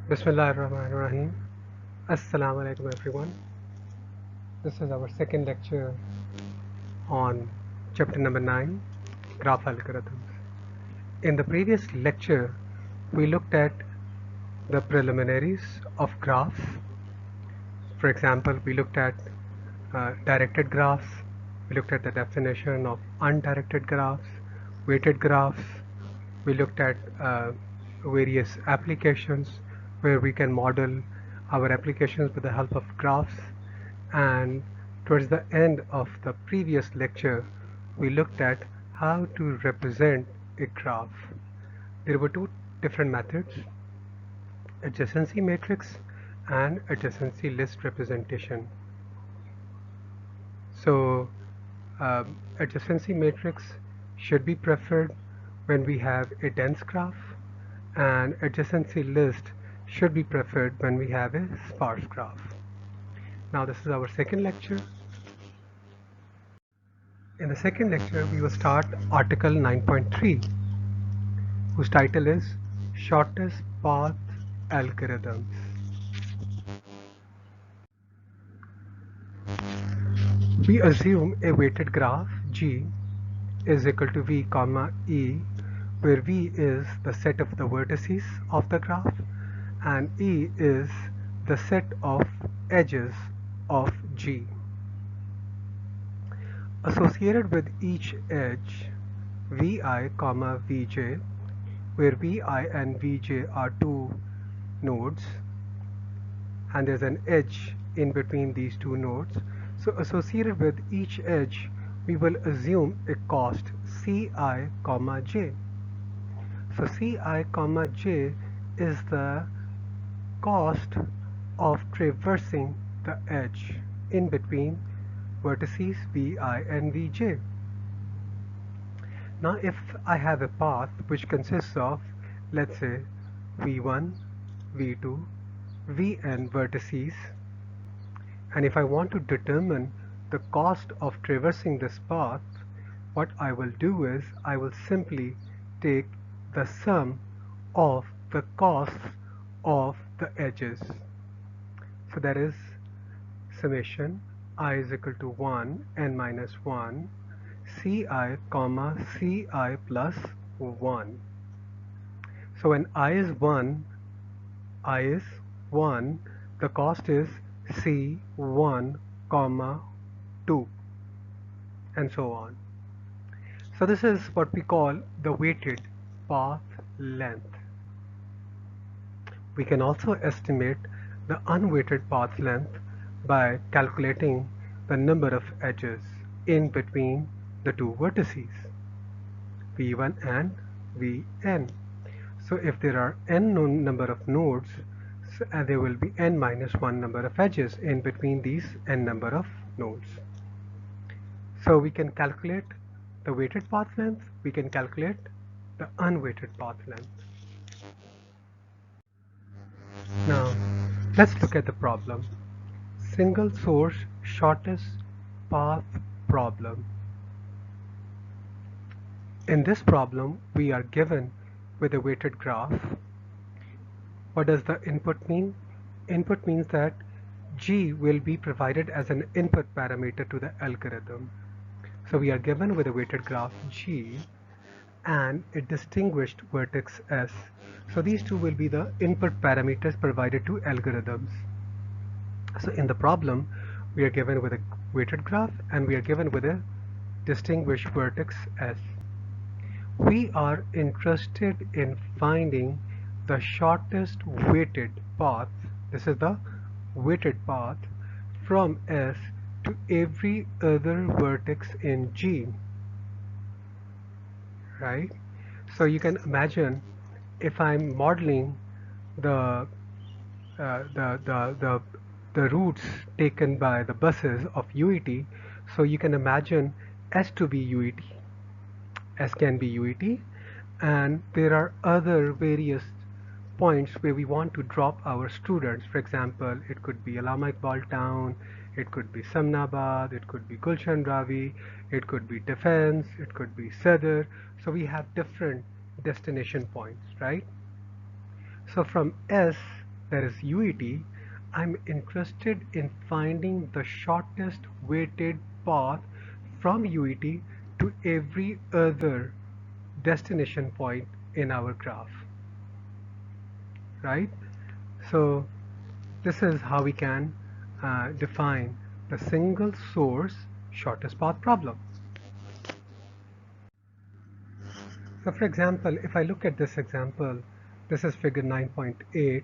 Bismillahirrahmanirrahim. Assalamu alaikum everyone. This is our second lecture on chapter number 9, graph algorithms. In the previous lecture, we looked at the preliminaries of graphs. For example, we looked at directed graphs, we looked at the definition of undirected graphs, weighted graphs, we looked at various applications where we can model our applications with the help of graphs, and towards the end of the previous lecture we looked at how to represent a graph. There were two different methods, adjacency matrix and adjacency list representation. So adjacency matrix should be preferred when we have a dense graph, and adjacency list should be preferred when we have a sparse graph. Now this is our second lecture. In the second lecture we will start article 9.3, whose title is shortest path algorithms. We assume a weighted graph G is equal to V comma E, where V is the set of the vertices of the graph and E is the set of edges of G. Associated with each edge Vi comma Vj, where Vi and Vj are two nodes and there's an edge in between these two nodes. So associated with each edge we will assume a cost Ci comma j. So Ci comma j is the cost of traversing the edge in between vertices Vi and Vj. Now if I have a path which consists of, let's say, V1, V2, Vn vertices, and if I want to determine the cost of traversing this path, what I will do is I will simply take the sum of the costs of the edges. So that is summation I is equal to 1 n minus 1 Ci comma Ci plus 1. So when I is 1, the cost is C1 comma 2 and so on. So this is what we call the weighted path length. We can also estimate the unweighted path length by calculating the number of edges in between the two vertices V1 and Vn. So if there are n number of nodes, there will be n minus 1 number of edges in between these n number of nodes. So we can calculate the weighted path length, we can calculate the unweighted path length. Now let's look at the problem. Single source shortest path problem. In this problem we are given with a weighted graph. What does the input mean? Input means that G will be provided as an input parameter to the algorithm. So we are given with a weighted graph G and a distinguished vertex S. So these two will be the input parameters provided to algorithms. So in the problem we are given with a weighted graph and we are given with a distinguished vertex S. We are interested in finding the shortest weighted path. This is the weighted path from S to every other vertex in G, right? So you can imagine if I'm modeling the routes taken by the buses of UET, so you can imagine S to be UET, S can be UET, and there are other various points where we want to drop our students. For example, it could be Allama Iqbal Town, it could be Samnabad, it could be Gulshan Ravi, it could be Defense, it could be Sadr. So we have different destination points, right? So from S that is UET, I'm interested in finding the shortest weighted path from UET to every other destination point in our graph, right? So this is how we can define the single source shortest path problem. So for example, if I look at this example, this is figure 9.8,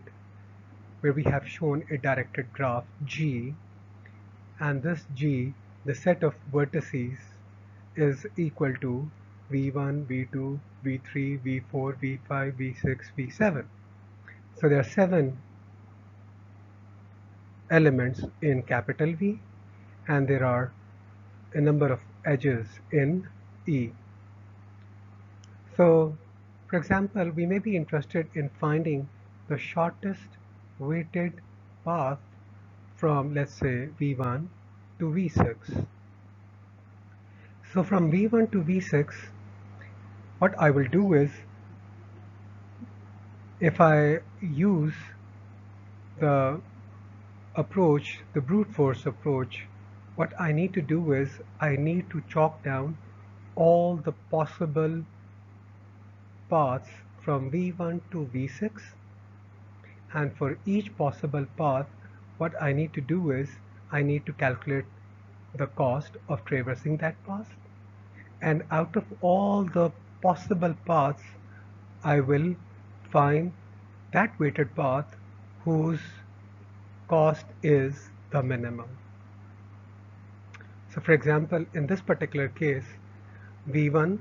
where we have shown a directed graph G, and this G, the set of vertices, is equal to V1, V2, V3, V4, V5, V6, V7. So there are 7 elements in capital V, and there are a number of edges in E. So, for example, we may be interested in finding the shortest weighted path from, let's say, V1 to V6. So from V1 to V6, what I will do is, if I use the approach, the brute force approach, what I need to do is I need to chalk down all the possible paths from V1 to V6, and for each possible path what I need to do is I need to calculate the cost of traversing that path, and out of all the possible paths I will find that weighted path whose cost is the minimum. So for example, in this particular case, V1,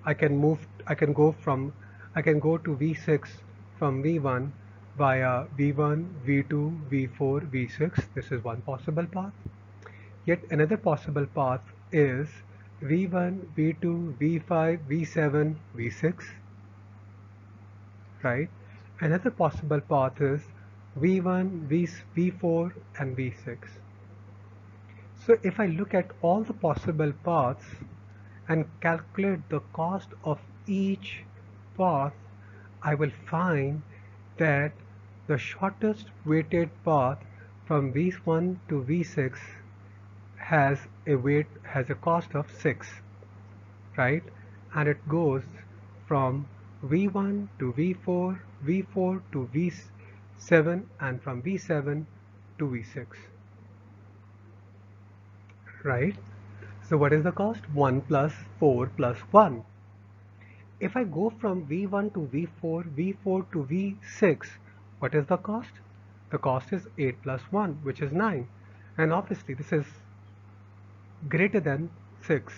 I can go to V6 from V1 via V1, V2, V4, V6. This is one possible path. Yet another possible path is V1, V2, V5, V7, V6, right? Another possible path is V1, V4, and V6. So if I look at all the possible paths and calculate the cost of each path, I will find that the shortest weighted path from V1 to V6 has a cost of 6, right? And it goes from V1 to V4, V4 to V7, and from V7 to V6, right? So what is the cost? 1 plus 4 plus 1. If I go from V1 to V4, V4 to V6, what is the cost? The cost is 8 plus 1, which is 9. And obviously this is greater than 6.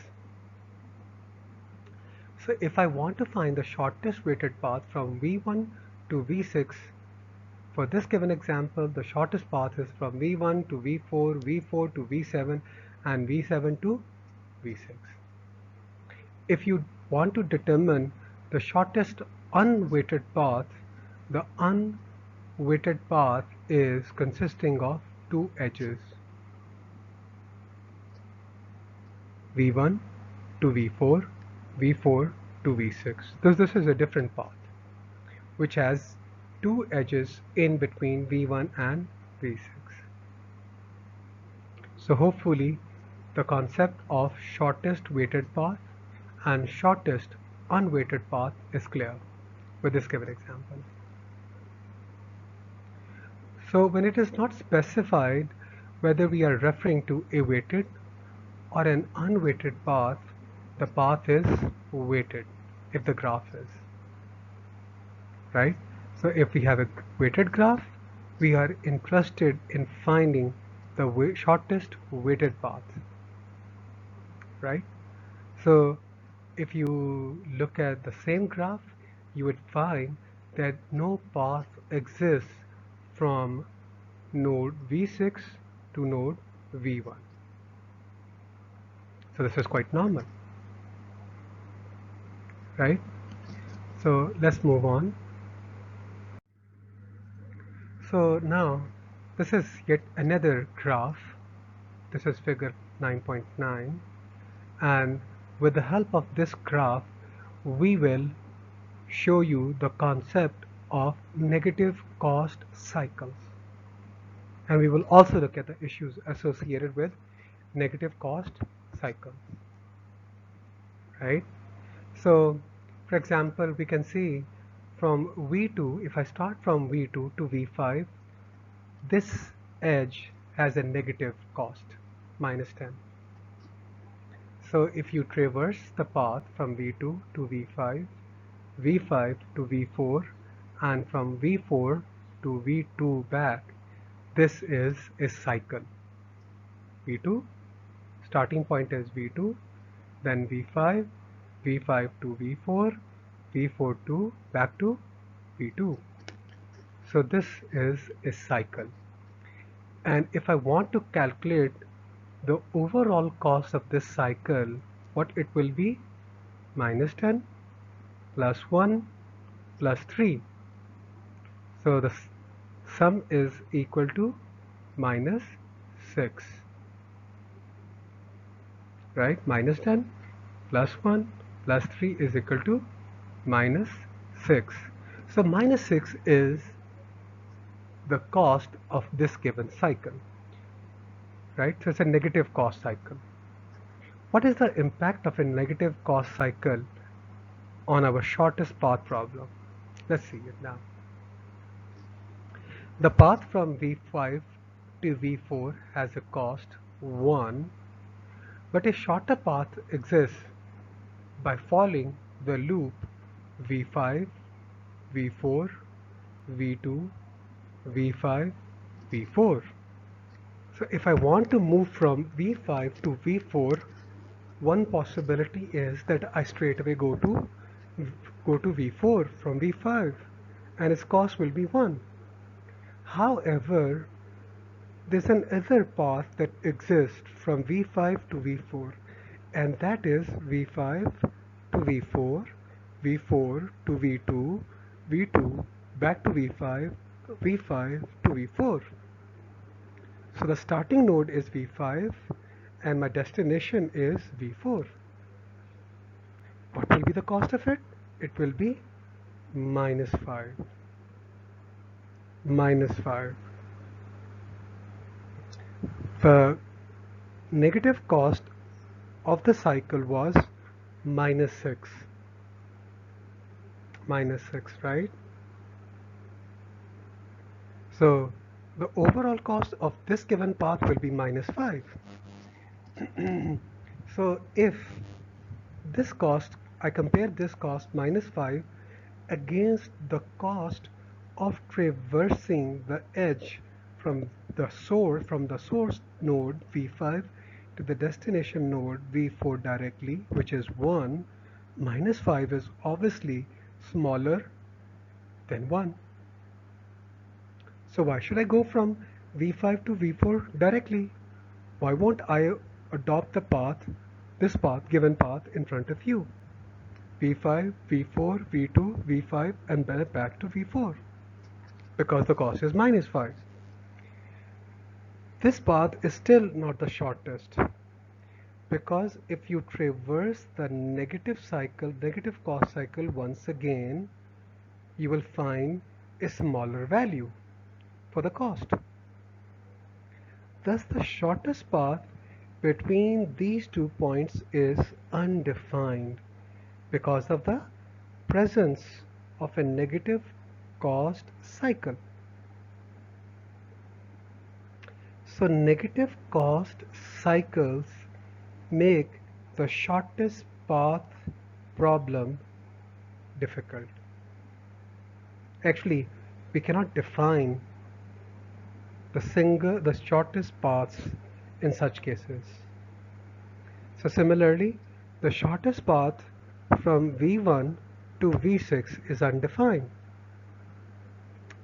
So if I want to find the shortest weighted path from V1 to V6, for this given example, the shortest path is from V1 to V4, V4 to V7, and V7 to V6. If you want to determine the shortest unweighted path, the unweighted path is consisting of 2 edges, V1 to V4, V4 to V6. This is a different path which has 2 edges in between V1 and V6. So hopefully the concept of shortest weighted path and shortest unweighted path is clear with this given example. So when it is not specified whether we are referring to a weighted or an unweighted path, the path is weighted if the graph is, right? So if we have a weighted graph, we are interested in finding the shortest weighted path, right? So if you look at the same graph, you would find that no path exists from node V6 to node V1. So this is quite normal, right? So let's move on. So now this is yet another graph. This is figure 9.9, and with the help of this graph we will show you the concept of negative cost cycles. And we will also look at the issues associated with negative cost cycles, right? So, for example, we can see from V2, if I start from V2 to V5, this edge has a negative cost, minus 10. So if you traverse the path from V2 to V5, V5 to V4, and from V4 to V2 back, this is a cycle. V2, starting point is V2, then V5, V5 to V4, V4 to back to V2. So this is a cycle. And if I want to calculate the overall cost of this cycle, what it will be? Minus 10 plus 1 plus 3. So the sum is equal to minus 6. Right? Minus 10 plus 1 plus 3 is equal to minus 6. So minus 6 is the cost of this given cycle. Right? So it's a negative cost cycle. What is the impact of a negative cost cycle on our shortest path problem? Let's see it now. The path from V5 to V4 has a cost 1, but a shorter path exists by following the loop V5, V4, V2, V5, V4. So if I want to move from V5 to V4, one possibility is that I straight away go to V4 from V5 and its cost will be 1. However, there's another path that exists from V5 to V4, and that is V5 to V4, V4 to V2, V2 back to V5, V5 to V4. So the starting node is V5 and my destination is V4. What will be the cost of it? It will be minus 5. Minus 5. The negative cost of the cycle was minus 6. Minus 6, right? So the overall cost of this given path will be minus 5. So if this cost, I compare this cost minus 5 against the cost of traversing the edge from the source node V5 to the destination node V4 directly, which is 1, minus 5 is obviously smaller than 1. So why should I go from V5 to V4 directly? Why won't I adopt the path, this path, given path in front of you? V5, V4, V2, V5 and then back to V4 because the cost is minus 5. This path is still not the shortest because if you traverse the negative cost cycle once again, you will find a smaller value for the cost. Thus the shortest path between these 2 points is undefined because of the presence of a negative cost cycle. So negative cost cycles make the shortest path problem difficult. Actually, we cannot define the shortest paths in such cases. So similarly, the shortest path from V1 to V6 is undefined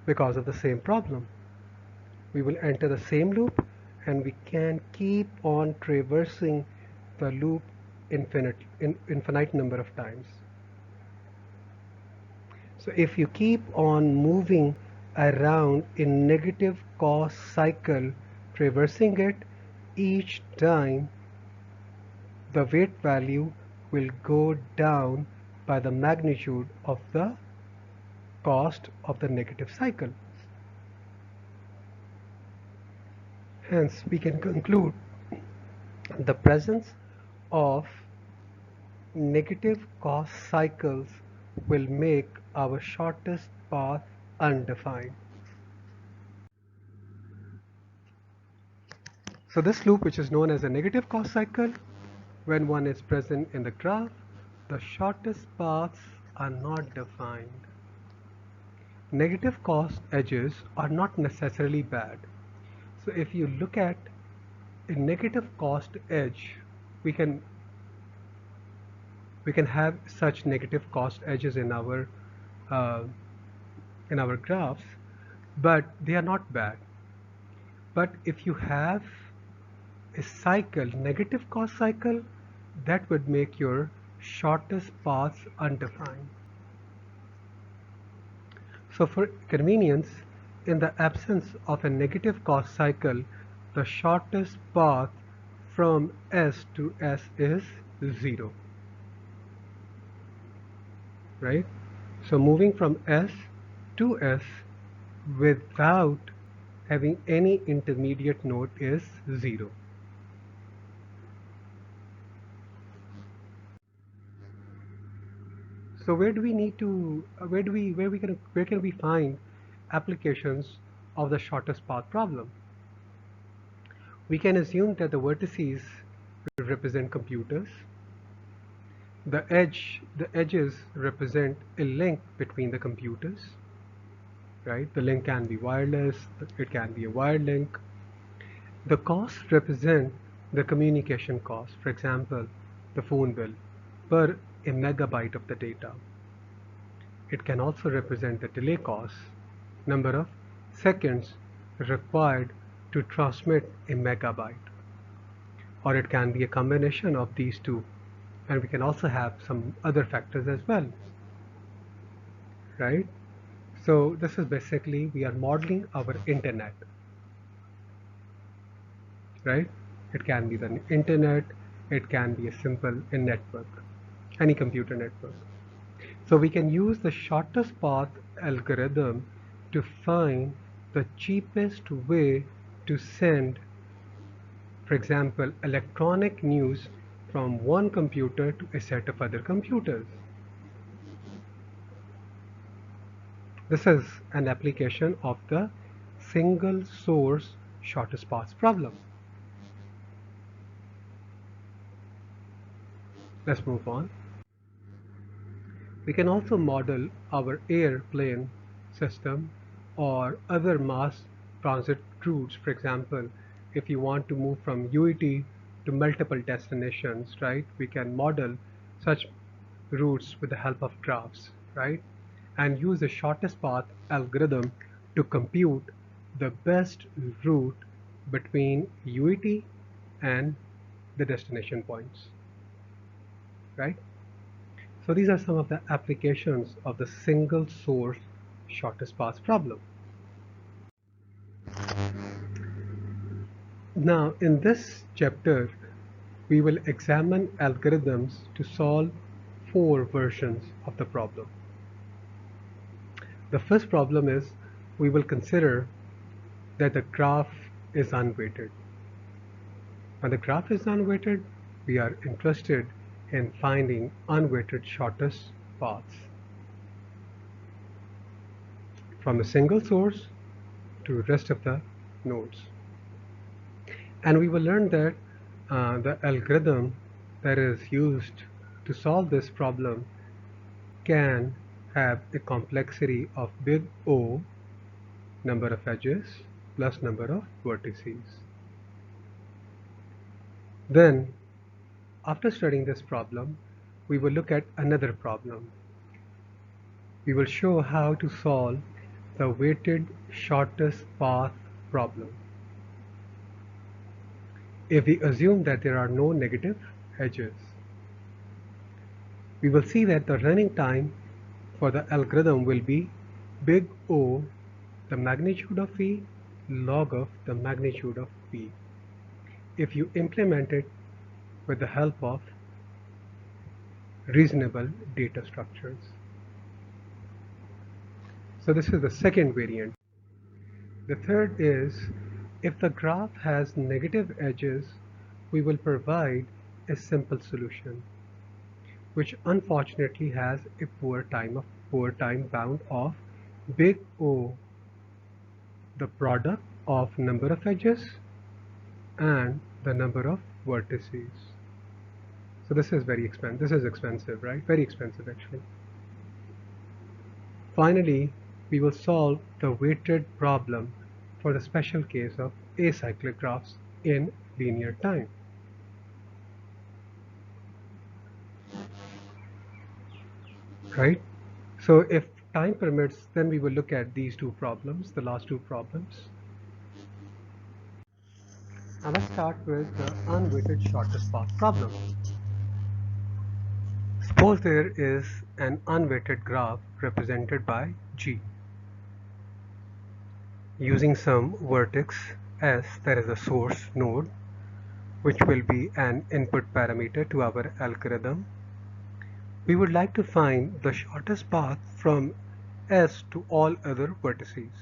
because of the same problem. We will enter the same loop and we can keep on traversing the loop infinite number of times. So if you keep on moving around in negative cost cycle, traversing it, each time the weight value will go down by the magnitude of the cost of the negative cycle. Hence, we can conclude the presence of negative cost cycles will make our shortest path undefined. So this loop, which is known as a negative cost cycle, when one is present in the graph, the shortest paths are not defined. Negative cost edges are not necessarily bad. So if you look at a negative cost edge, we can have such negative cost edges uh, in our graphs, but they are not bad. But if you have a cycle, negative cost cycle, that would make your shortest paths undefined. So for convenience, in the absence of a negative cost cycle, the shortest path from S to S is 0. Right? So moving from S to S without having any intermediate node is 0. So where do we need to where can we find applications of the shortest path problem? We can assume that the vertices represent computers. The edges represent a link between the computers, right? The link can be wireless, it can be a wired link. The costs represent the communication cost, for example, the phone bill per a megabyte of the data. It can also represent the delay cost, number of seconds required to transmit a megabyte. Or it can be a combination of these two. And we can also have some other factors as well, right? So this is basically, we are modeling our internet, right? It can be the internet, it can be a simple network, any computer network. So we can use the shortest path algorithm to find the cheapest way to send, for example, electronic news from one computer to a set of other computers. This is an application of the single source shortest path problem. Let's move on. We can also model our airplane system or other mass transit routes. For example, if you want to move from UET to multiple destinations, right, we can model such routes with the help of graphs, right, and use the shortest path algorithm to compute the best route between UET and the destination points, right? So these are some of the applications of the single source shortest path problem. Now in this chapter, we will examine algorithms to solve 4 versions of the problem. The first problem is, we will consider that the graph is unweighted. When the graph is unweighted, we are interested in finding unweighted shortest paths from a single source to rest of the nodes. And we will learn that the algorithm that is used to solve this problem can have a complexity of big O, number of edges, plus number of vertices. Then, after studying this problem, we will look at another problem. We will show how to solve the weighted shortest path problem. If we assume that there are no negative edges, we will see that the running time for the algorithm will be big O, the magnitude of V, log of the magnitude of V, if you implement it with the help of reasonable data structures. So this is the second variant. The third is, if the graph has negative edges, we will provide a simple solution, which unfortunately has a poor time bound of big O, the product of number of edges and the number of vertices. So this is very expensive. This is expensive, right? Very expensive actually. Finally, we will solve the weighted problem for the special case of acyclic graphs in linear time. Right? So if time permits, then we will look at these two problems, the last two problems. Now let's start with the unweighted shortest path problem. Suppose there is an unweighted graph represented by G. Using some vertex S, that is a source node, which will be an input parameter to our algorithm, we would like to find the shortest path from S to all other vertices.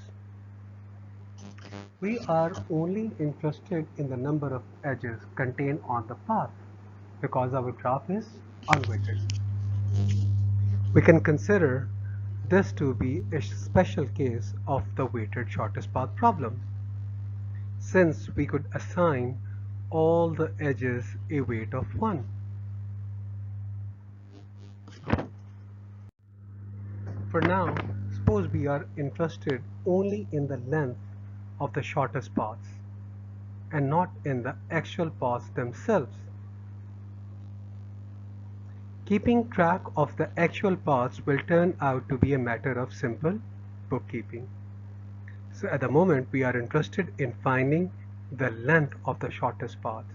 We are only interested in the number of edges contained on the path because our graph is unweighted. We can consider this to be a special case of the weighted shortest path problem, since we could assign all the edges a weight of 1. For now, suppose we are interested only in the length of the shortest paths and not in the actual paths themselves. Keeping track of the actual paths will turn out to be a matter of simple bookkeeping. So at the moment we are interested in finding the length of the shortest paths.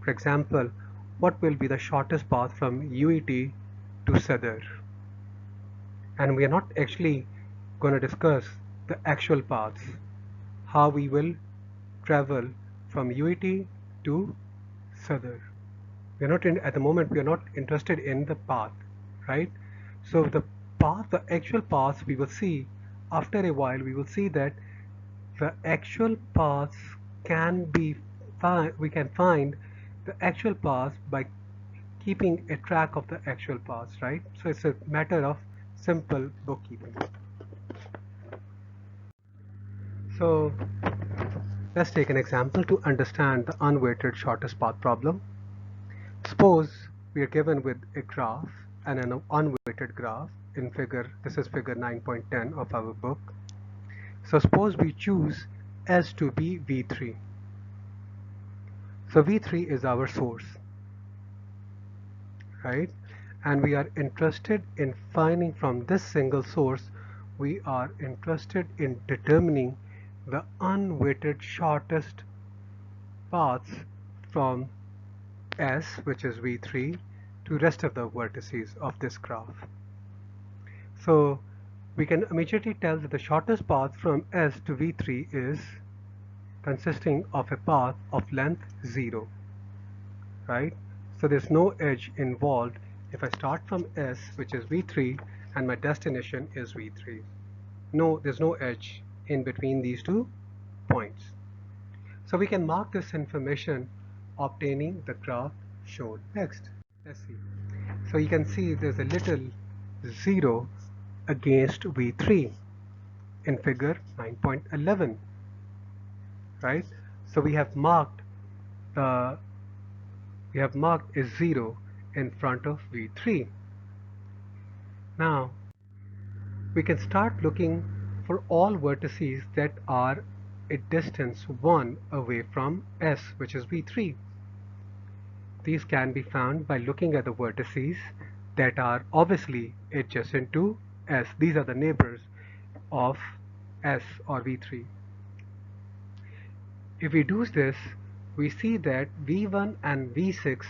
For example, what will be the shortest path from UET to Sadr? And we are not actually going to discuss the actual paths, how we will travel from UET to Sadr. We are not at the moment we are not interested in the path, right? So the path, the actual paths, we will see after a while. We will see that the actual paths can be we can find the actual paths by keeping a track of the actual paths, right? So it's a matter of simple bookkeeping. So let's take an example to understand the unweighted shortest path problem. Suppose we are given with a graph and an unweighted graph in this is figure 9.10 of our book. So suppose we choose S to be V3. So V3 is our source, right? And we are interested in finding from this single source, we are interested in determining the unweighted shortest paths from S, which is V3, to rest of the vertices of this graph. So we can immediately tell that the shortest path from S to V3 is consisting of a path of length 0, right? So there's no edge involved if I start from S, which is V3, and my destination is V3. No, there's no edge in between these two points. So we can mark this information obtaining the graph shown next. Let's see. So you can see there's a little 0 against V3 in figure 9.11, right? So we have marked a 0 in front of V3. Now we can start looking for all vertices that are a distance 1 away from S, which is V3. These can be found by looking at the vertices that are obviously adjacent to S. These are the neighbors of S or V3. If we do this, we see that V1 and V6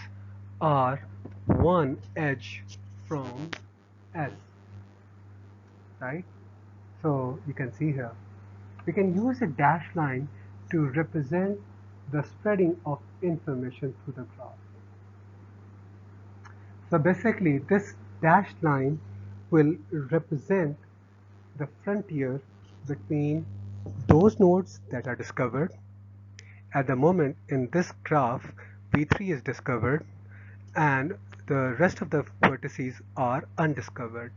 are one edge from S, right? So you can see here, we can use a dashed line to represent the spreading of information through the graph. So basically this dashed line will represent the frontier between those nodes that are discovered. At the moment in this graph, V3 is discovered and the rest of the vertices are undiscovered.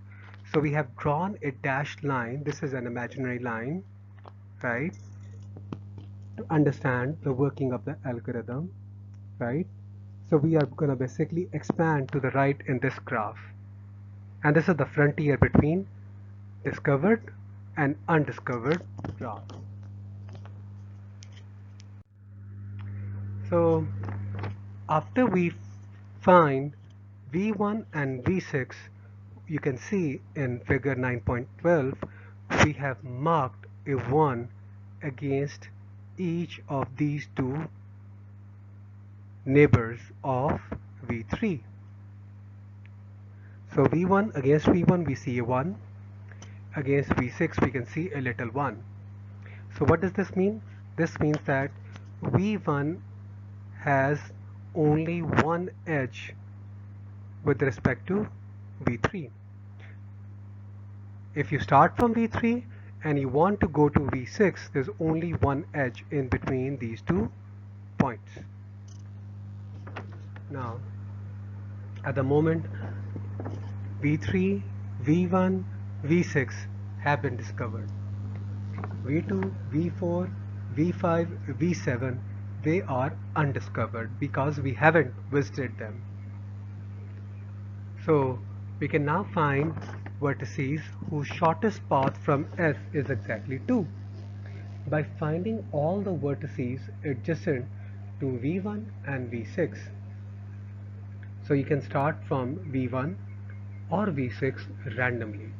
So we have drawn a dashed line. This is an imaginary line, right? To understand the working of the algorithm, right? So we are going to basically expand to the right in this graph. And this is the frontier between discovered and undiscovered graphs. So after we find V1 and V6, you can see in figure 9.12, we have marked a 1 against each of these two neighbors of V3. So V1 against V1 we see a 1, against V6 we can see a little 1. So what does this mean? This means that V1 has only one edge with respect to V3. If you start from V3 and you want to go to V6, there's only one edge in between these two points. Now, at the moment, V3, V1, V6 have been discovered. V2, V4, V5, V7, they are undiscovered because we haven't visited them. So we can now find vertices whose shortest path from S is exactly 2 by finding all the vertices adjacent to V1 and V6. So you can start from V1 or V6 randomly.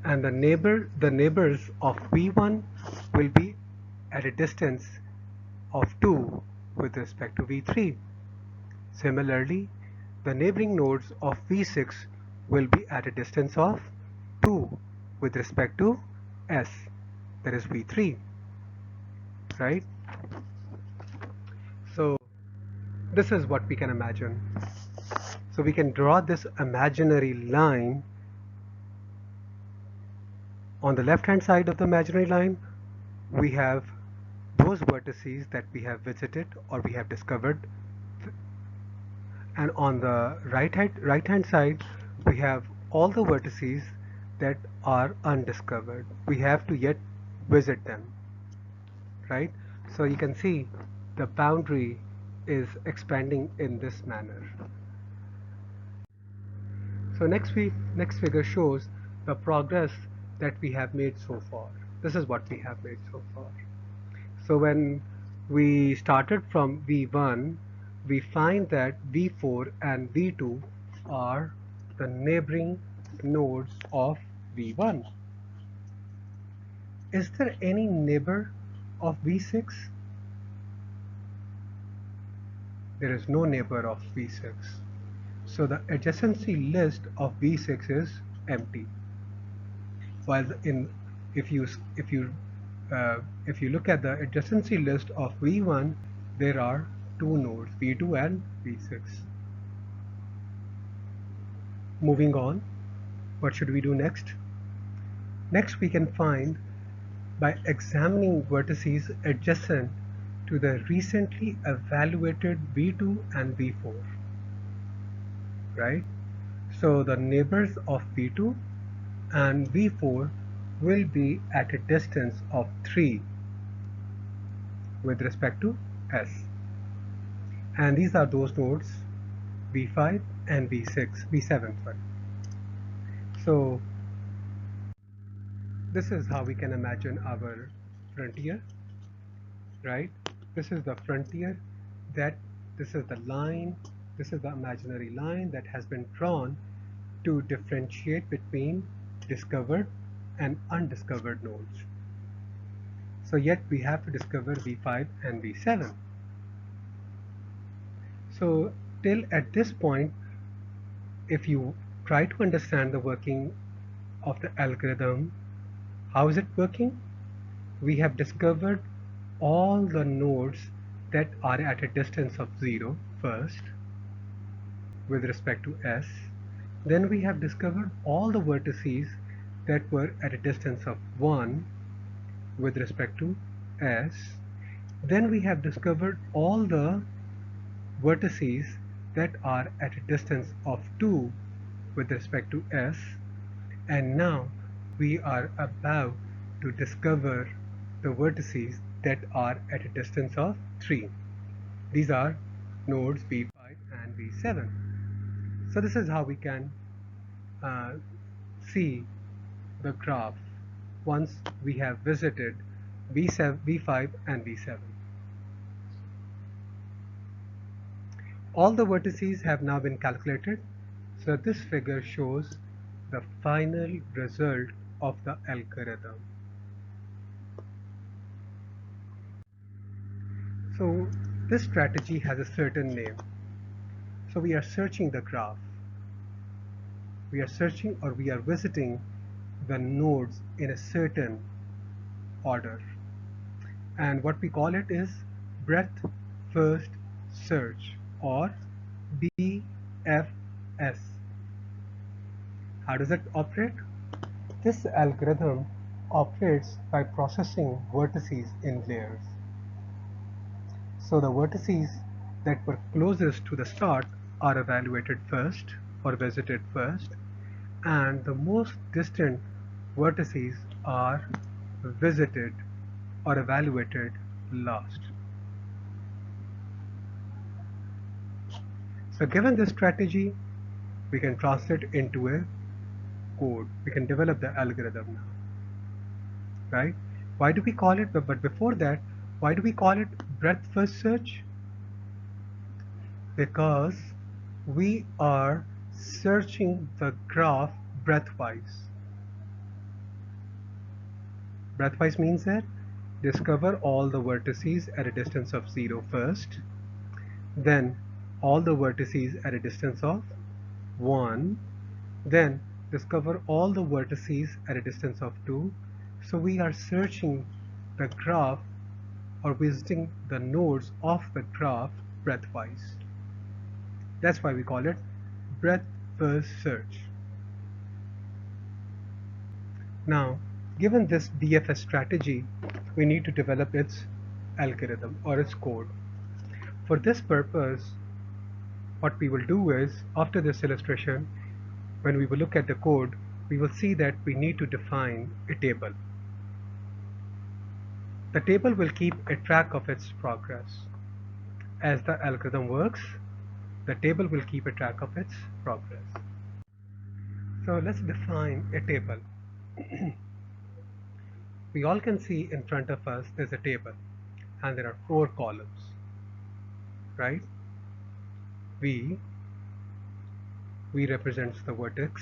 And the neighbors of V1 will be at a distance of 2 with respect to V3. Similarly, the neighboring nodes of V6 will be at a distance of 2 with respect to S, that is V3, right? So this is what we can imagine. So we can draw this imaginary line. On the left hand side of the imaginary line, we have those vertices that we have visited or we have discovered, and on the right hand side we have all the vertices that are undiscovered. We have to yet visit them, right? So you can see the boundary is expanding in this manner. So next figure shows the progress that we have made so far. This is what we have made so far. So when we started from V1, we find that V4 and V2 are the neighboring nodes of V1. Is there any neighbor of V6? There is no neighbor of V6. So the adjacency list of V6 is empty. While if you look at the adjacency list of V1, there are two nodes, V2 and V6. Moving on, what should we do next? Next, we can find by examining vertices adjacent to the recently evaluated V2 and V4, right? So the neighbors of V2 and V4 will be at a distance of 3 with respect to S. And these are those nodes V5 and V7, sorry. So this is how we can imagine our frontier, right? This is the frontier, this is the line, this is the imaginary line that has been drawn to differentiate between discovered and undiscovered nodes. So yet we have to discover V5 and V7. So till at this point, if you try to understand the working of the algorithm, how is it working? We have discovered all the nodes that are at a distance of 0 first with respect to S. Then we have discovered all the vertices that were at a distance of 1 with respect to S. Then we have discovered all the vertices that are at a distance of 2 with respect to S, and now we are about to discover the vertices that are at a distance of 3. These are nodes V5 and V7. So this is how we can see the graph once we have visited V7, V5 and V7. All the vertices have now been calculated, so this figure shows the final result of the algorithm. So this strategy has a certain name. So we are searching the graph. We are searching, or we are visiting the nodes in a certain order. And what we call it is breadth first search, or BFS. How does it operate? This algorithm operates by processing vertices in layers. So the vertices that were closest to the start are evaluated first, or visited first, and the most distant vertices are visited or evaluated last. So given this strategy, we can translate into a code. We can develop the algorithm now, right? Why do we call it, but before that, why do we call it breadth first search? Because we are searching the graph breadthwise. Breadthwise means that discover all the vertices at a distance of 0 first, then all the vertices at a distance of 1, then discover all the vertices at a distance of 2. So we are searching the graph, or visiting the nodes of the graph breadthwise. That's why we call it breadth first search. Now, given this BFS strategy, we need to develop its algorithm or its code. For this purpose, what we will do is, after this illustration, when we will look at the code, we will see that we need to define a table. The table will keep a track of its progress. As the algorithm works, the table will keep a track of its progress. So let's define a table. We all can see in front of us there's a table, and there are 4 columns, right? V represents the vertex.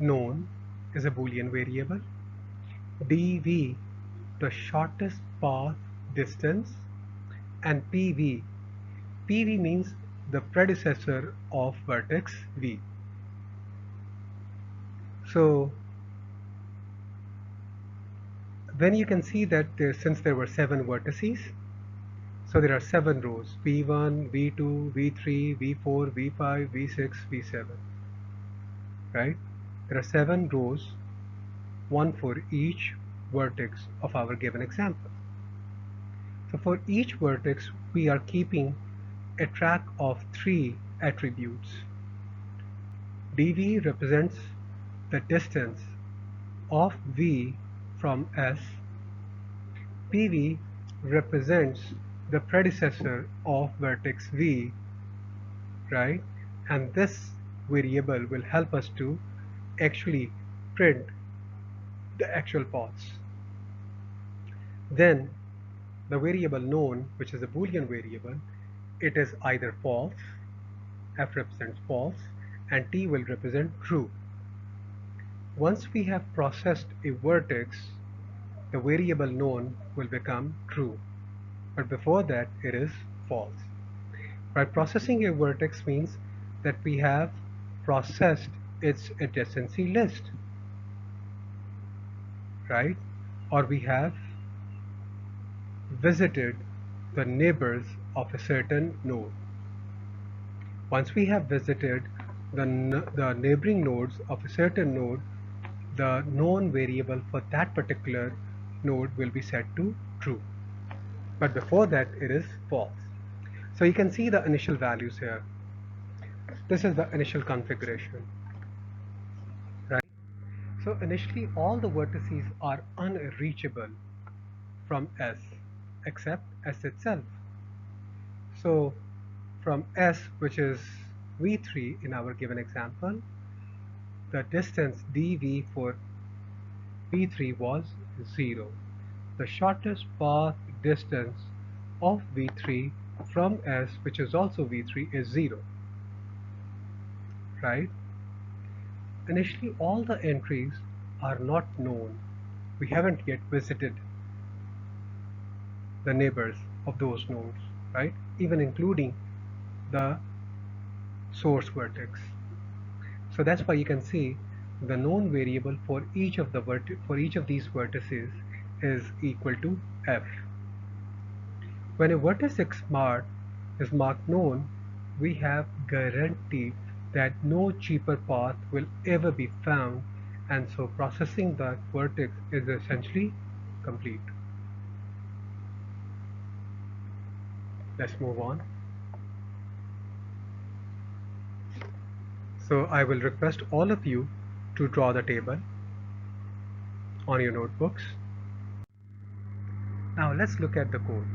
Known is a Boolean variable. dV, the shortest path distance, and PV means the predecessor of vertex V. So then you can see that since there were 7 vertices, so there are 7 rows: V1, V2, V3, V4, V5, V6, V7, right? There are 7 rows, 1 for each vertex of our given example. So for each vertex, we are keeping a track of 3 attributes. dV represents the distance of V from S. PV represents the predecessor of vertex V, right? And this variable will help us to actually print the actual paths. Then the variable known, which is a Boolean variable, it is either false, F represents false, and T will represent true. Once we have processed a vertex, the variable known will become true, but before that it is false. By processing a vertex means that we have processed its adjacency list, right? Or we have visited the neighbors of a certain node. Once we have visited the neighboring nodes of a certain node, the known variable for that particular node will be set to true. But before that, it is false. So you can see the initial values here. This is the initial configuration, right? So initially, all the vertices are unreachable from S, except S itself. So from S, which is V3 in our given example, the distance dV for V3 was 0. The shortest path distance of V3 from S, which is also V3, is 0, right? Initially, all the entries are not known. We haven't yet visited the neighbors of those nodes, right? Even including the source vertex. So that's why you can see the known variable for each of these vertices is equal to f. When a vertex x is marked known, we have guarantee that no cheaper path will ever be found, and so processing that vertex is essentially complete. Let's move on. So I will request all of you to draw the table on your notebooks. Now let's look at the code.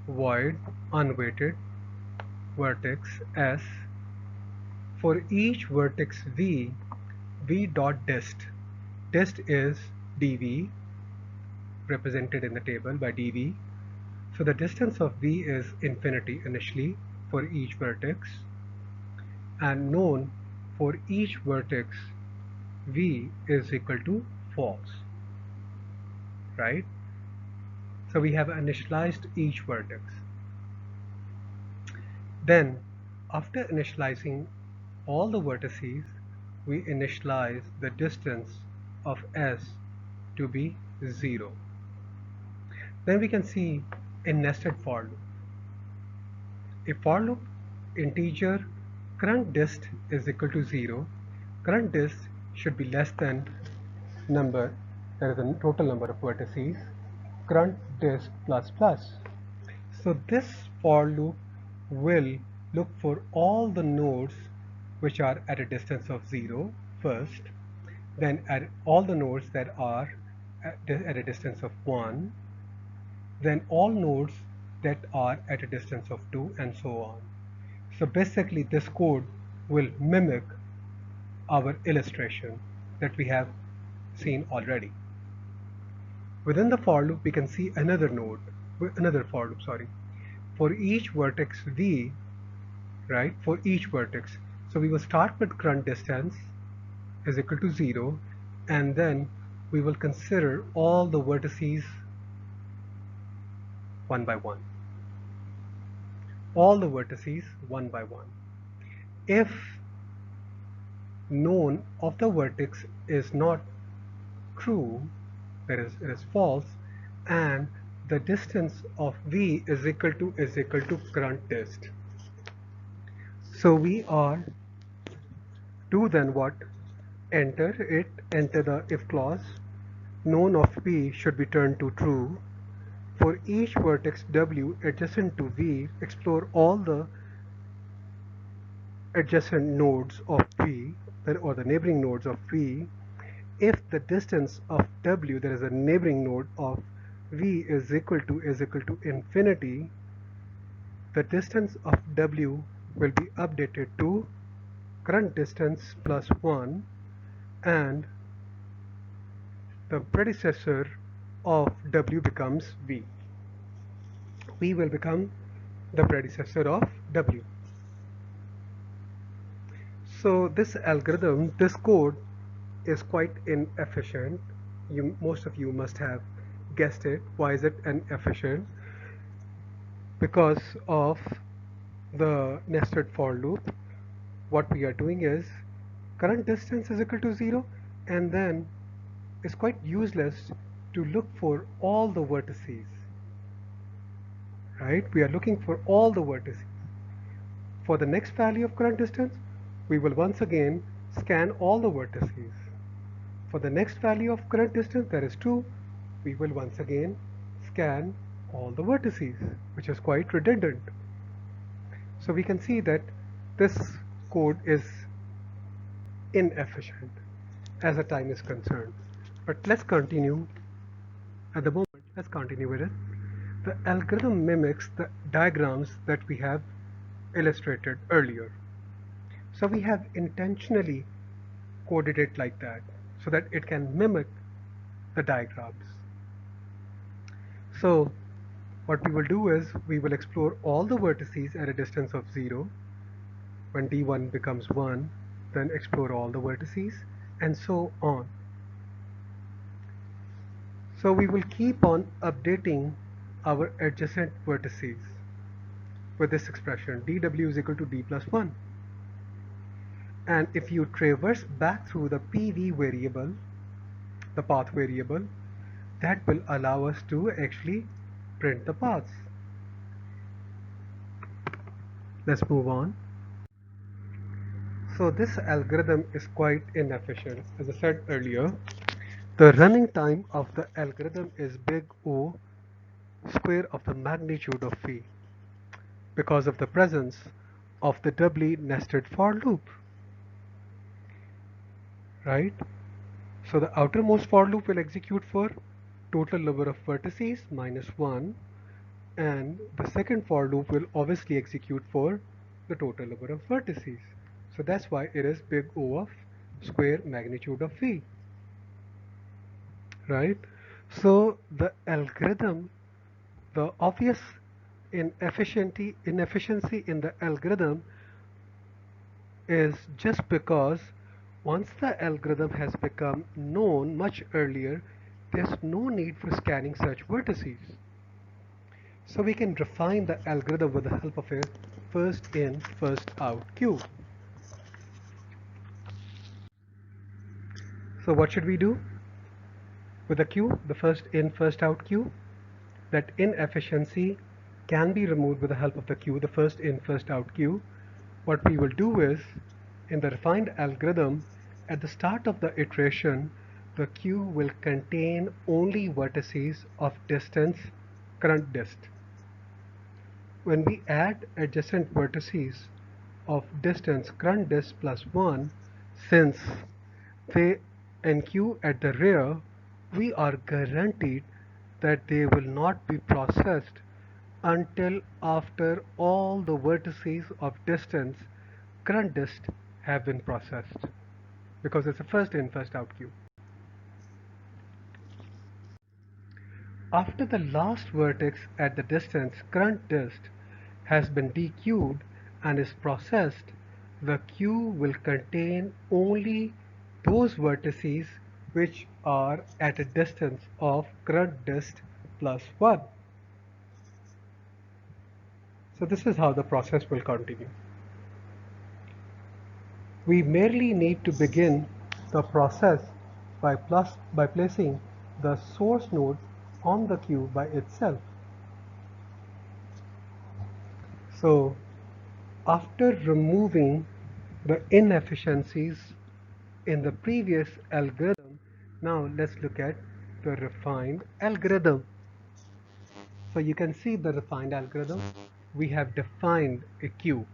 Void unweighted vertex S. For each vertex v dot dist. Dist is dv, represented in the table by dv. So the distance of v is infinity initially for each vertex, and known for each vertex v is equal to false, right? So we have initialized each vertex. Then after initializing all the vertices, we initialize the distance of S to be 0. Then we can see a nested for loop. A for loop integer current dist is equal to 0. Current dist should be less than number, that is the total number of vertices, current dist plus plus. So this for loop will look for all the nodes which are at a distance of 0 first, then at all the nodes that are at a distance of 1, then all nodes that are at a distance of 2, and so on. So basically this code will mimic our illustration that we have seen already. Within the for loop we can see another for loop, for each vertex v, right, for each vertex. So we will start with current distance is equal to 0, and then we will consider all the vertices one by one. All the vertices one by one. If known of the vertex is not true, that is, it is false, and the distance of v is equal to current dist. So we are do then what? Enter the if clause. Known of v should be turned to true. For each vertex w adjacent to v, explore all the adjacent nodes of v, or the neighboring nodes of v. If the distance of w, that is a neighboring node of v, is equal to infinity, the distance of w will be updated to current distance plus 1, and the predecessor of w becomes v. V will become the predecessor of w. So this algorithm, this code is quite inefficient. Most of you must have guessed it. Why is it inefficient? Because of the nested for loop. What we are doing is current distance is equal to 0, and then it's quite useless to look for all the vertices, right? We are looking for all the vertices. For the next value of current distance, we will once again scan all the vertices. For the next value of current distance, that is 2, we will once again scan all the vertices, which is quite redundant. So we can see that this code is inefficient as the time is concerned. But let's continue. At the moment, let's continue with it. The algorithm mimics the diagrams that we have illustrated earlier. So we have intentionally coded it like that so that it can mimic the diagrams. So what we will do is we will explore all the vertices at a distance of 0. When d1 becomes 1, then explore all the vertices and so on. So we will keep on updating our adjacent vertices with this expression dw is equal to d plus 1. And if you traverse back through the PV variable, the path variable, that will allow us to actually print the paths. Let's move on. So this algorithm is quite inefficient. As I said earlier, the running time of the algorithm is big O square of the magnitude of phi because of the presence of the doubly nested for loop, right? So the outermost for loop will execute for total number of vertices minus 1, and the second for loop will obviously execute for the total number of vertices. So that's why it is big O of square magnitude of phi, right? So the algorithm, the obvious inefficiency in the algorithm is just because once the algorithm has become known much earlier, there's no need for scanning such vertices. So we can refine the algorithm with the help of a first in, first out queue. So what should we do with the queue, the first in, first out queue? That inefficiency can be removed with the help of the queue, the first in, first out queue. What we will do is, in the refined algorithm, at the start of the iteration, the queue will contain only vertices of distance current dist. When we add adjacent vertices of distance current dist plus 1, since they enqueue at the rear, we are guaranteed that they will not be processed until after all the vertices of distance current dist have been processed, because it's a first in, first out queue. After the last vertex at the distance current dist has been dequeued and is processed, the queue will contain only those vertices which are at a distance of current dist plus 1. So this is how the process will continue. We merely need to begin the process by placing the source node on the queue by itself. So after removing the inefficiencies in the previous algorithm, now let's look at the refined algorithm. So you can see the refined algorithm. We have defined a queue.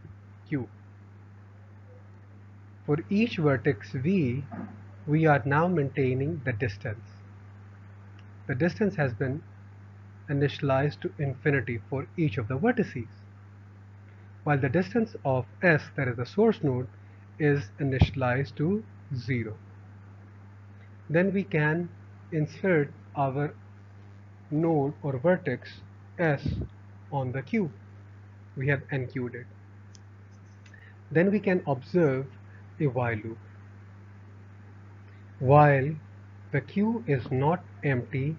For each vertex v, we are now maintaining the distance. The distance has been initialized to infinity for each of the vertices, while the distance of S, that is the source node, is initialized to 0. Then we can insert our node or vertex S on the queue. We have enqueued it. Then we can observe a while loop. While the queue is not empty,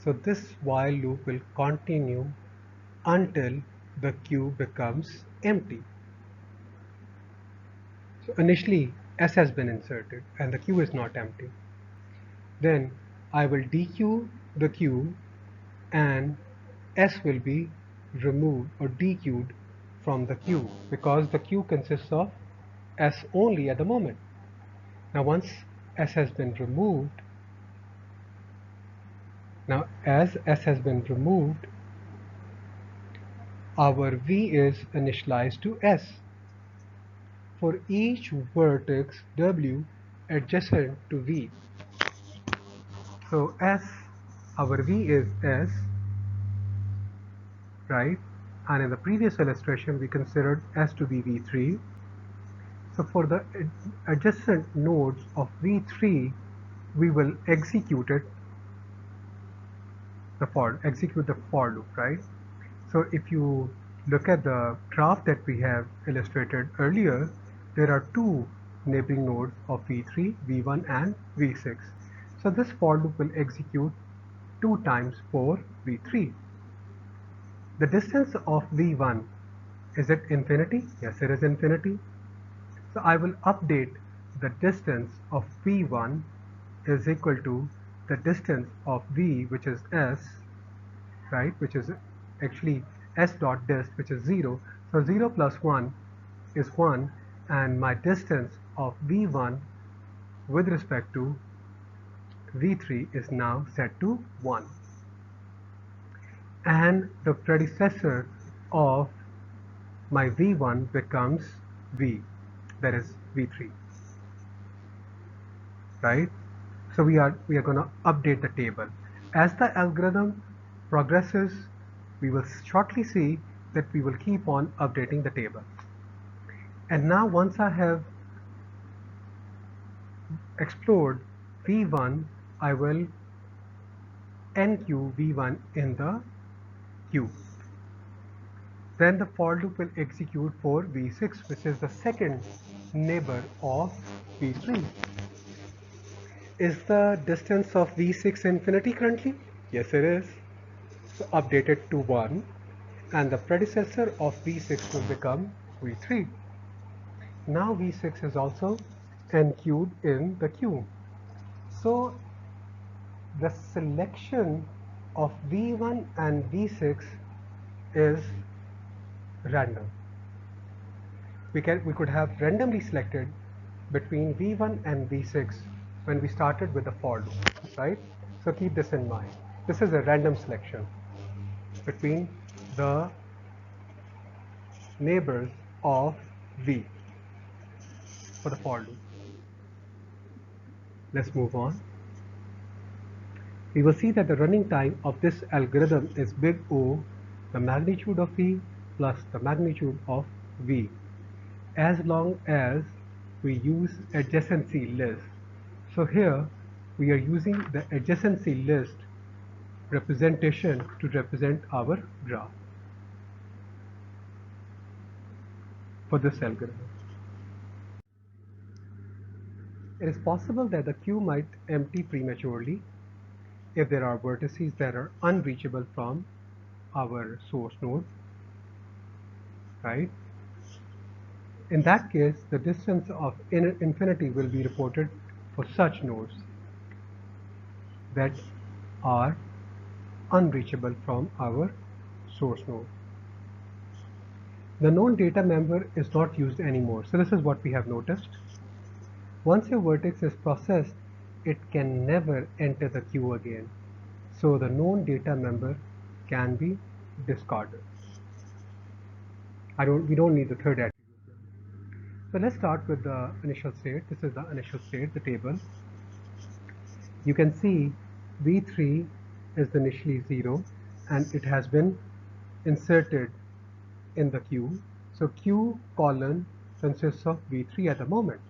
so this while loop will continue until the queue becomes empty. So initially S has been inserted and the queue is not empty. Then I will dequeue the queue and S will be removed or dequeued from the queue, because the queue consists of S only at the moment. Now once S has been removed, Now as S has been removed, our V is initialized to S for each vertex W adjacent to V. So S, our V is S, right? And in the previous illustration we considered S to be V3. So for the adjacent nodes of V3, we will execute the for loop, right? So if you look at the graph that we have illustrated earlier, there are two neighboring nodes of V3, V1 and V6. So this for loop will execute 2 times for V3. The distance of V1, is it infinity? Yes, it is infinity. So I will update the distance of V1 is equal to the distance of V, which is S, right, which is actually S dot dist, which is 0. So 0 plus 1 is 1, and my distance of V1 with respect to V3 is now set to 1. And the predecessor of my V1 becomes V, that is V3, right? So we are going to update the table. As the algorithm progresses, we will shortly see that we will keep on updating the table. And now once I have explored V1, I will enqueue V1 in the queue. Then the for loop will execute for V6, which is the second neighbor of V3. Is the distance of V6 infinity currently? Yes, it is. So update it to 1, and the predecessor of V6 will become V3. Now V6 is also enqueued in the queue. So the selection of V1 and V6 is random. We could have randomly selected between V1 and V6 when we started with the for loop, right? So keep this in mind. This is a random selection between the neighbors of V for the for loop. Let's move on. We will see that the running time of this algorithm is big O, the magnitude of V plus the magnitude of V, as long as we use adjacency list. So here we are using the adjacency list representation to represent our graph for this algorithm. It is possible that the queue might empty prematurely if there are vertices that are unreachable from our source node, right? In that case, the distance of infinity will be reported for such nodes that are unreachable from our source node. The known data member is not used anymore. So this is what we have noticed. Once a vertex is processed, it can never enter the queue again. So the known data member can be discarded. We don't need the third attribute. So let's start with the initial state. This is the initial state, the table. You can see V3 is initially 0 and it has been inserted in the queue. So Q colon consists of V3 at the moment.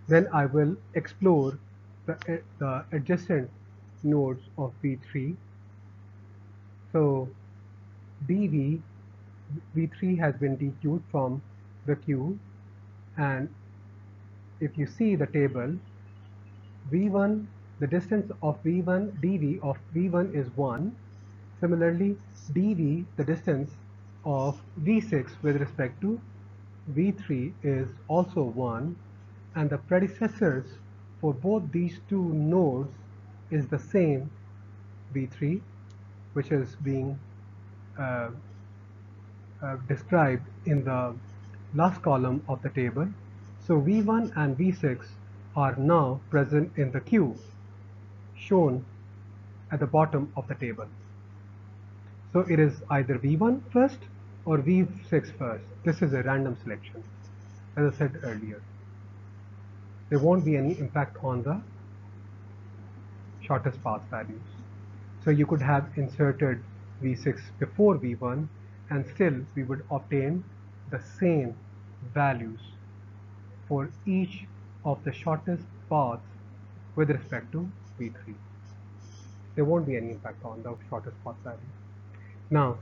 Then I will explore the adjacent nodes of V3. So DV, V3 has been dequeued from the queue, and if you see the table, V1, the distance of V1, dV of V1 is 1. Similarly, dV, the distance of V6 with respect to V3 is also 1, and the predecessors for both these two nodes is the same V3, which is being uh, described in the last column of the table. So V1 and V6 are now present in the queue, shown at the bottom of the table. So it is either V1 first or V6 first. This is a random selection, as I said earlier. There won't be any impact on the shortest path values. So you could have inserted V6 before V1 and still we would obtain the same values for each of the shortest paths with respect to V3. There won't be any impact on the shortest path value. Now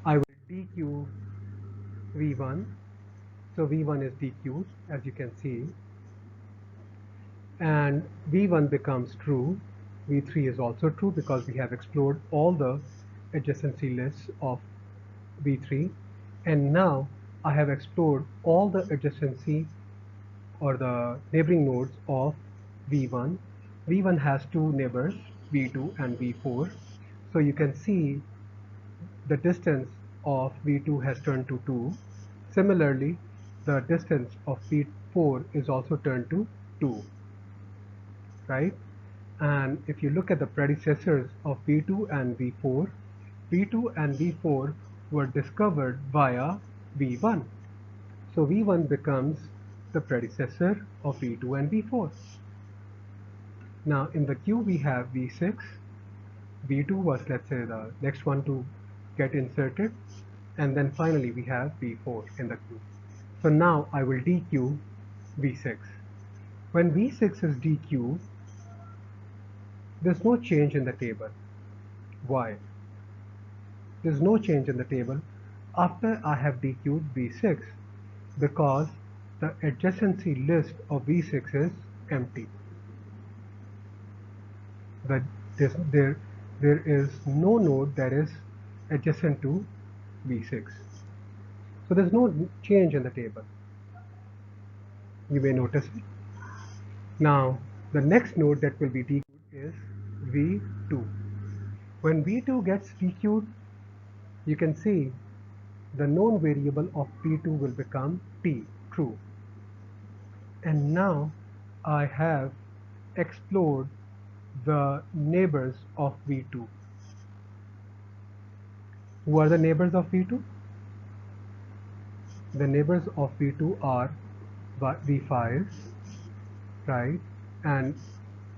I will dequeue V1. So V1 is dequeued, as you can see, and V1 becomes true. V3 is also true because we have explored all the adjacency lists of V3, and now I have explored all the adjacency or the neighboring nodes of V1. V1 has two neighbors, V2 and V4. So you can see the distance of V2 has turned to 2. Similarly, the distance of V4 is also turned to 2, right? And if you look at the predecessors of V2 and V4, V2 and V4 were discovered via V1. So V1 becomes the predecessor of V2 and V4. Now in the queue we have V6. V2 was, let's say, the next one to get inserted, and then finally we have V4 in the queue. So now I will dequeue V6. When V6 is dequeued, there's no change in the table. Why? There's no change in the table after I have dequeued V6 because the adjacency list of V6 is empty. There is no node that is adjacent to V6. So there's no change in the table. You may notice it. Now the next node that will be dequeued is V2. When V2 gets dequeued, you can see the known variable of V2 will become T, true. And now I have explored the neighbors of V2. Who are the neighbors of V2? The neighbors of V2 are V5, right? And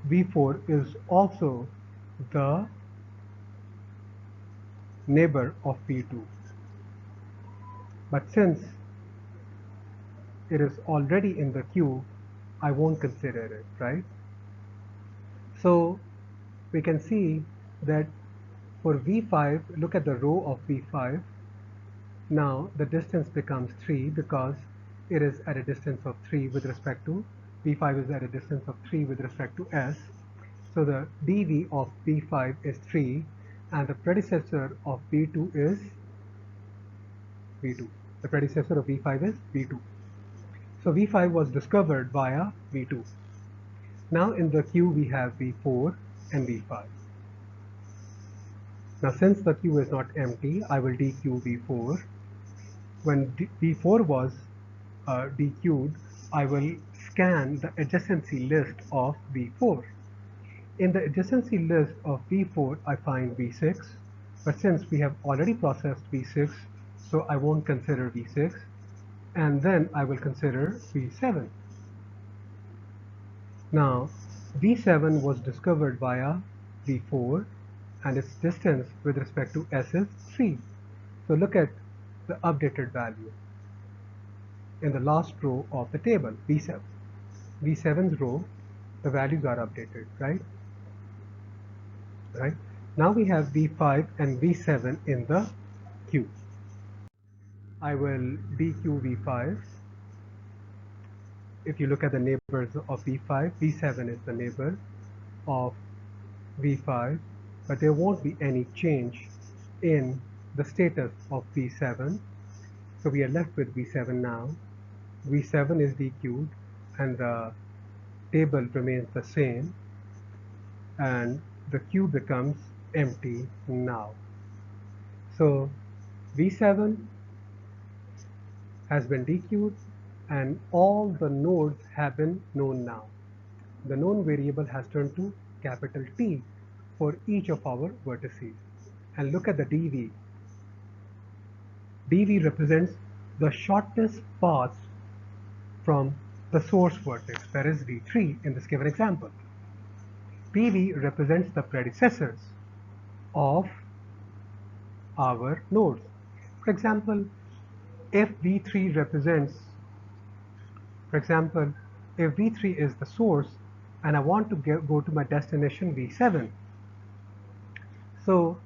V4 is also the neighbor of V2. But since it is already in the queue, I won't consider it, right? So we can see that for V5, look at the row of V5. Now the distance becomes 3 because it is at a distance of 3 with respect to V5 is at a distance of 3 with respect to S. So the dV of V5 is 3 and the predecessor of V2 is V2. The predecessor of V5 is V2. So V5 was discovered via V2. Now in the queue we have V4 and V5. Now since the queue is not empty, I will dequeue V4. When V4 was dequeued, I will scan the adjacency list of V4. In the adjacency list of V4, I find V6, but since we have already processed V6, so I won't consider V6, and then I will consider V7. Now, V7 was discovered via V4, and its distance with respect to S is 3. So look at the updated value in the last row of the table, V7. V7's row, the values are updated, right? Right? Now we have V5 and V7 in the queue. I will dequeue V5. If you look at the neighbors of V5, V7 is the neighbor of V5, but there won't be any change in the status of V7. So we are left with V7 now. V7 is dequeued and the table remains the same and the queue becomes empty now. So V7 has been dequeued and all the nodes have been known now. The known variable has turned to capital T. for each of our vertices. And look at the dv. dv represents the shortest path from the source vertex, that is v3 in this given example. pv represents the predecessors of our nodes. For example, if v3 represents, for example, if v3 is the source and I want to go to my destination v7, so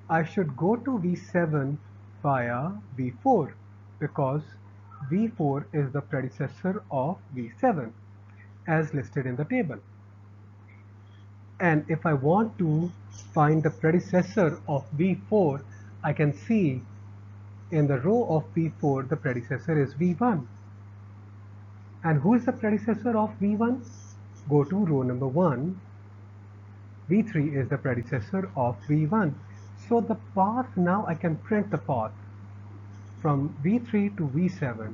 I should go to v7 via v4 because v4 is the predecessor of v7 as listed in the table. And if I want to find the predecessor of v4, I can see in the row of v4 the predecessor is v1. And who is the predecessor of v1? Go to row number 1. v3 is the predecessor of v1. So the path, now I can print the path from v3 to v7.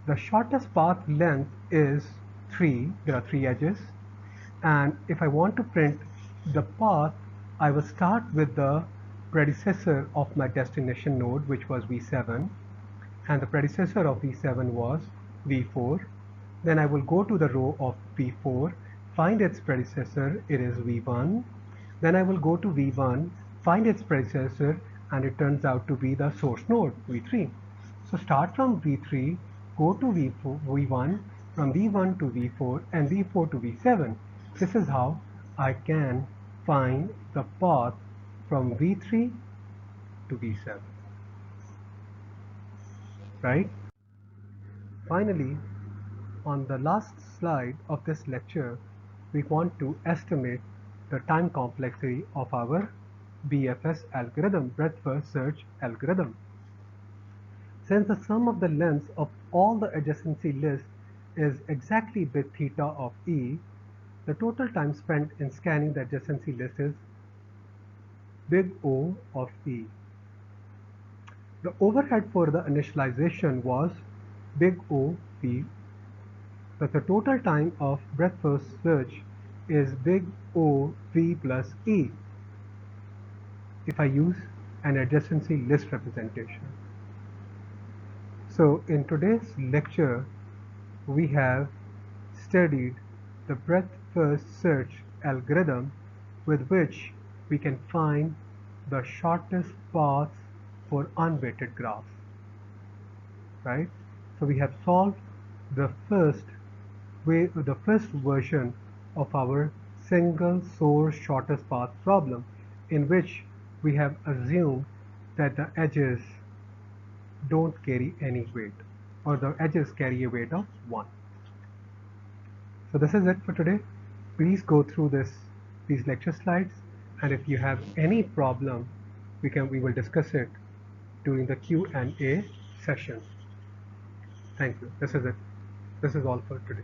The shortest path length is 3. There are 3 edges. And if I want to print the path, I will start with the predecessor of my destination node, which was v7, and the predecessor of v7 was v4. Then I will go to the row of v4, find its predecessor, it is v1. Then I will go to v1, find its predecessor, and it turns out to be the source node, v3. So start from v3, go to v1, from v1 to v4, and v4 to v7. This is how I can find the path from v3 to v7, right? Finally, on the last slide of this lecture, we want to estimate the time complexity of our BFS algorithm, breadth first search algorithm. Since the sum of the lengths of all the adjacency lists is exactly bit theta of E, the total time spent in scanning the adjacency list is big O of E. The overhead for the initialization was big O V, but the total time of breadth first search is big O V plus E if I use an adjacency list representation. So in today's lecture, we have studied the breadth first search algorithm with which we can find the shortest paths for unweighted graphs, right? So we have solved the first version of our single source shortest path problem, in which we have assumed that the edges don't carry any weight, or the edges carry a weight of 1. So this is it for today. Please go through these lecture slides, and if you have any problem, we will discuss it during the Q&A session. Thank you. This is it. This is all for today.